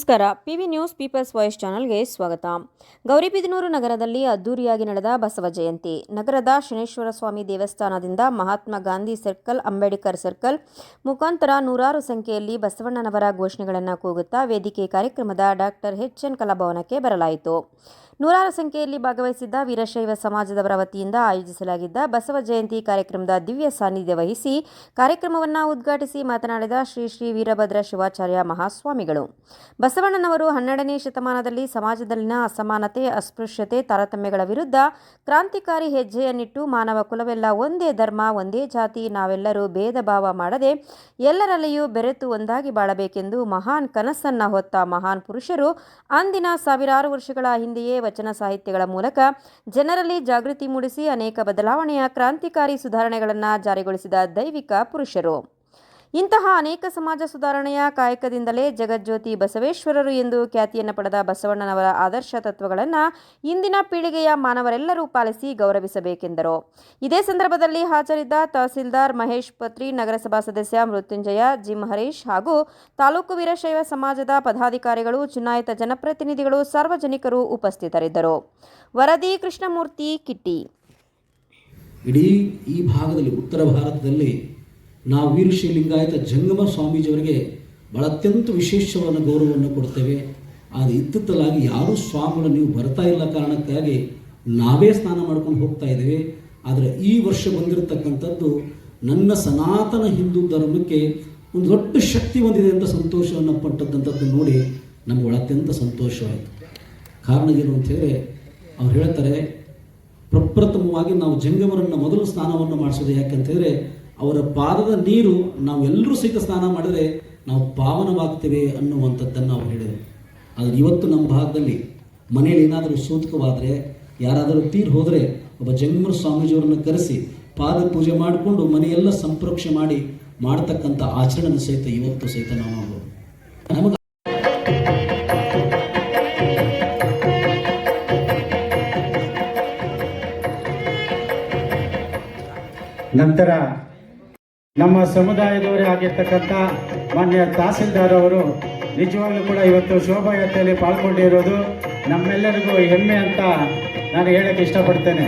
ನಮಸ್ಕಾರ. PV news people's voice ಚಾನಲ್ಗೆ ಸ್ವಾಗತ. ಗೌರಿಬಿದನೂರು ನಗರದಲ್ಲಿ ಅದ್ದೂರಿಯಾಗಿ ನಡೆದ ಬಸವ ಜಯಂತಿ. ನಗರದ ಶನೇಶ್ವರ ಸ್ವಾಮಿ ದೇವಸ್ಥಾನದಿಂದ ಮಹಾತ್ಮ ಗಾಂಧಿ ಸರ್ಕಲ್, ಅಂಬೇಡ್ಕರ್ ಸರ್ಕಲ್ ಮುಖಾಂತರ ನೂರಾರು ಸಂಖ್ಯೆಯಲ್ಲಿ ಬಸವಣ್ಣನವರ ಘೋಷಣೆಗಳನ್ನು ಕೂಗುತ್ತಾ ವೇದಿಕೆ ಕಾರ್ಯಕ್ರಮದ ಡಾಕ್ಟರ್ ಎಚ್.ಎನ್. ಕಲಾಭವನಕ್ಕೆ ಬರಲಾಯಿತು. ನೂರಾರು ಸಂಖ್ಯೆಯಲ್ಲಿ ಭಾಗವಹಿಸಿದ್ದ ವೀರಶೈವ ಸಮಾಜದವರ ವತಿಯಿಂದ ಆಯೋಜಿಸಲಾಗಿದ್ದ ಬಸವ ಜಯಂತಿ ಕಾರ್ಯಕ್ರಮದ ದಿವ್ಯ ಸಾನ್ನಿಧ್ಯ ವಹಿಸಿ ಕಾರ್ಯಕ್ರಮವನ್ನು ಉದ್ಘಾಟಿಸಿ ಮಾತನಾಡಿದ ಶ್ರೀ ಶ್ರೀ ವೀರಭದ್ರ ಶಿವಾಚಾರ್ಯ ಮಹಾಸ್ವಾಮಿಗಳು, ಬಸವಣ್ಣನವರು 12ನೇ ಶತಮಾನದಲ್ಲಿ ಸಮಾಜದಲ್ಲಿನ ಅಸಮಾನತೆ, ಅಸ್ಪೃಶ್ಯತೆ, ತಾರತಮ್ಯಗಳ ವಿರುದ್ಧ ಕ್ರಾಂತಿಕಾರಿ ಹೆಜ್ಜೆಯನ್ನಿಟ್ಟು ಮಾನವ ಕುಲವೆಲ್ಲ ಒಂದೇ ಧರ್ಮ, ಒಂದೇ ಜಾತಿ, ನಾವೆಲ್ಲರೂ ಭೇದ ಭಾವ ಮಾಡದೆ ಎಲ್ಲರಲ್ಲಿಯೂ ಬೆರೆತು ಒಂದಾಗಿ ಬಾಳಬೇಕೆಂದು ಮಹಾನ್ ಕನಸನ್ನ ಹೊತ್ತ ಮಹಾನ್ ಪುರುಷರು. ಅಂದಿನ ಸಾವಿರಾರು ವರ್ಷಗಳ ಹಿಂದೆಯೇ ವಚನ ಸಾಹಿತ್ಯಗಳ ಮೂಲಕ ಜನರಲ್ಲಿ ಜಾಗೃತಿ ಮೂಡಿಸಿ ಅನೇಕ ಬದಲಾವಣೆಯ ಕ್ರಾಂತಿಕಾರಿ ಸುಧಾರಣೆಗಳನ್ನು ಜಾರಿಗೊಳಿಸಿದ ದೈವಿಕ ಪುರುಷರು. ಇಂತಹ ಅನೇಕ ಸಮಾಜ ಸುಧಾರಣೆಯ ಕಾಯಕದಿಂದಲೇ ಜಗಜ್ಯೋತಿ ಬಸವೇಶ್ವರರು ಎಂದು ಖ್ಯಾತಿಯನ್ನು ಪಡೆದ ಬಸವಣ್ಣನವರ ಆದರ್ಶ ತತ್ವಗಳನ್ನು ಇಂದಿನ ಪೀಳಿಗೆಯ ಮಾನವರೆಲ್ಲರೂ ಪಾಲಿಸಿ ಗೌರವಿಸಬೇಕೆಂದರು. ಇದೇ ಸಂದರ್ಭದಲ್ಲಿ ಹಾಜರಿದ್ದ ತಹಸೀಲ್ದಾರ್ ಮಹೇಶ್ ಪತ್ರಿ, ನಗರಸಭಾ ಸದಸ್ಯ ಮೃತ್ಯುಂಜಯ, ಜಿಮ್ ಹರೀಶ್ ಹಾಗೂ ತಾಲೂಕು ವೀರಶೈವ ಸಮಾಜದ ಪದಾಧಿಕಾರಿಗಳು, ಚುನಾಯಿತ ಜನಪ್ರತಿನಿಧಿಗಳು, ಸಾರ್ವಜನಿಕರು ಉಪಸ್ಥಿತರಿದ್ದರು. ವರದಿ ಕೃಷ್ಣಮೂರ್ತಿ ಕಿಟ್ಟಿ. ಇಡೀ ಈ ಭಾಗದಲ್ಲಿ, ಉತ್ತರ ಭಾರತದಲ್ಲಿ ನಾವು ವೀರಶೈವ ಲಿಂಗಾಯತ ಜಂಗಮ ಸ್ವಾಮೀಜಿಯವರಿಗೆ ಭಾಳ ಅತ್ಯಂತ ವಿಶೇಷವಾದ ಗೌರವವನ್ನು ಕೊಡ್ತೇವೆ. ಆದರೆ ಇತ್ತಿತ್ತಲಾಗಿ ಯಾರೂ ಸ್ವಾಮಿಗಳು ನೀವು ಬರ್ತಾ ಇಲ್ಲ ಕಾರಣಕ್ಕಾಗಿ ನಾವೇ ಸ್ನಾನ ಮಾಡ್ಕೊಂಡು ಹೋಗ್ತಾ ಇದ್ದೇವೆ. ಆದರೆ ಈ ವರ್ಷ ಬಂದಿರತಕ್ಕಂಥದ್ದು ನನ್ನ ಸನಾತನ ಹಿಂದೂ ಧರ್ಮಕ್ಕೆ ಒಂದು ದೊಡ್ಡ ಶಕ್ತಿ ಹೊಂದಿದೆ ಅಂತ ಸಂತೋಷವನ್ನು ಪಟ್ಟಂಥದ್ದು ನೋಡಿ ನಮಗೆ ಅತ್ಯಂತ ಸಂತೋಷವಾಯಿತು. ಕಾರಣ ಏನು ಅಂತ ಹೇಳಿದ್ರೆ, ಅವ್ರು ಹೇಳ್ತಾರೆ, ಪ್ರಪ್ರಥಮವಾಗಿ ನಾವು ಜಂಗಮರನ್ನು ಮೊದಲು ಸ್ನಾನವನ್ನು ಮಾಡಿಸೋದು ಯಾಕೆಂತೇಳಿದ್ರೆ ಅವರ ಪಾದದ ನೀರು ನಾವೆಲ್ಲರೂ ಸಹಿತ ಸ್ನಾನ ಮಾಡಿದರೆ ನಾವು ಪಾವನವಾಗ್ತೇವೆ ಅನ್ನುವಂಥದ್ದನ್ನು ಅವ್ರು ಹೇಳಿದರು. ಆದರೆ ಇವತ್ತು ನಮ್ಮ ಭಾಗದಲ್ಲಿ ಮನೆಯಲ್ಲಿ ಏನಾದರೂ ಸೂತಕವಾದರೆ, ಯಾರಾದರೂ ತೀರ್ ಹೋದರೆ ಒಬ್ಬ ಜಂಗಮರ ಸ್ವಾಮೀಜಿಯವರನ್ನು ಕರೆಸಿ ಪಾದ ಪೂಜೆ ಮಾಡಿಕೊಂಡು ಮನೆಯೆಲ್ಲ ಸಂಪ್ರೋಕ್ಷೆ ಮಾಡಿ ಮಾಡತಕ್ಕಂಥ ಆಚರಣೆ ಸಹಿತ ಇವತ್ತು ಸಹಿತ ನಾವು ಮಾಡ್ಬೋದು. ನಮಗೆ ನಂತರ ನಮ್ಮ ಸಮುದಾಯದವರೇ ಆಗಿರ್ತಕ್ಕಂಥ ಮಾನ್ಯ ತಹಸೀಲ್ದಾರ್ ಅವರು ನಿಜವಾಗ್ಲೂ ಕೂಡ ಇವತ್ತು ಶೋಭಾಯಾತ್ರೆಯಲ್ಲಿ ಪಾಲ್ಗೊಂಡಿರೋದು ನಮ್ಮೆಲ್ಲರಿಗೂ ಹೆಮ್ಮೆ ಅಂತ ನಾನು ಹೇಳಕ್ಕೆ ಇಷ್ಟಪಡ್ತೇನೆ.